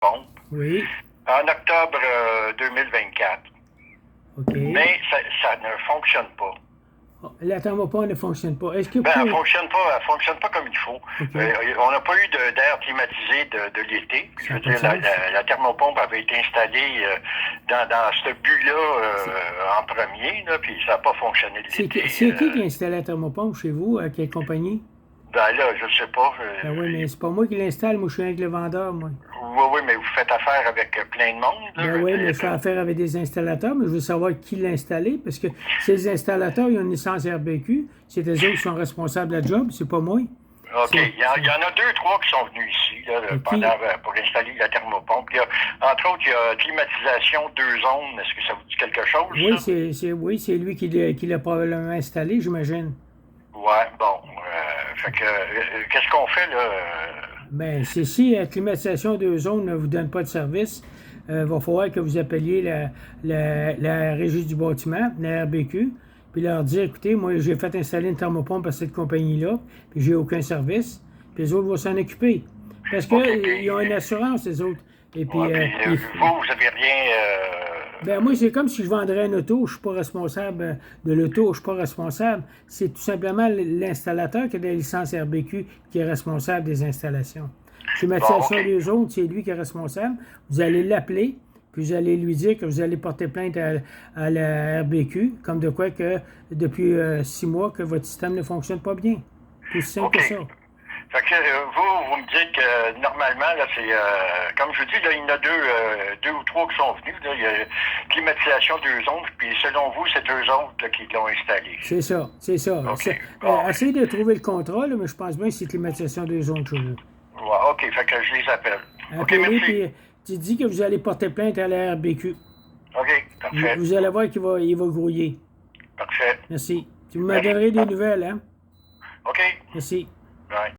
pompe Oui. en octobre 2024. OK. Mais ça ne fonctionne pas. Oh, la thermopompe ne fonctionne pas. Est-ce que vous Ben, elle pouvez... fonctionne pas comme il faut. OK. On n'a pas eu d'air climatisé de l'été. Je Ça a veux pas de dire, sens. la thermopompe avait été installée dans ce but-là en premier, là, puis ça n'a pas fonctionné de l'été. C'est qui a installé la thermopompe chez vous? À quelle compagnie? Ben là, je sais pas. Ben oui, mais c'est pas moi qui l'installe. Moi, je suis avec le vendeur, moi. Oui, oui, mais vous faites affaire avec plein de monde. Là, Ben je veux oui, dire. mais je fais affaire avec des installateurs, mais je veux savoir qui l'a installé, parce que ces installateurs, ils ont une licence RBQ. C'est eux autres qui sont responsables de la job, c'est pas moi. OK. Il y en a 2, 3 qui sont venus ici là, pour installer la thermopompe. Entre autres, il y a climatisation 2 zones. Est-ce que ça vous dit quelque chose, Oui, ça? oui, c'est lui qui l'a probablement installé, j'imagine. Ouais, bon. Fait que, qu'est-ce qu'on fait, là? Ben, c'est si la climatisation de zone ne vous donne pas de service, il va falloir que vous appeliez la régie du bâtiment, la RBQ, puis leur dire, écoutez, moi, j'ai fait installer une thermopompe à cette compagnie-là, puis j'ai aucun service, puis les autres vont s'en occuper. Parce OK, qu'ils ont une assurance, les autres. Et puis, ouais, puis, vous avez rien... ben moi, c'est comme si je vendrais une auto, je suis pas responsable de l'auto, je suis pas responsable. C'est tout simplement l'installateur qui a la licence RBQ qui est responsable des installations. Climatisation OK. des zones, c'est lui qui est responsable. Vous allez l'appeler, puis vous allez lui dire que vous allez porter plainte à la RBQ, comme de quoi que depuis 6 mois que votre système ne fonctionne pas bien. C'est aussi simple que ça. Fait que vous me dites que normalement, là, c'est comme je vous dis, là, il y en a 2 ou 3 qui sont venus. Là, il y a climatisation 2 zones, puis selon vous, c'est 2 autres là, qui l'ont installé. C'est ça, c'est ça. OK. Bon, Essayez de trouver le contrat, là, mais je pense bien que c'est climatisation des zones chez vous. ouais, OK, fait que je les appelle. OK, Appelez, merci. puis tu dis que vous allez porter plainte à la RBQ. OK, parfait. Vous allez voir il va grouiller. Parfait. Merci. Tu me donnerez des nouvelles, hein? OK. Merci. Bye.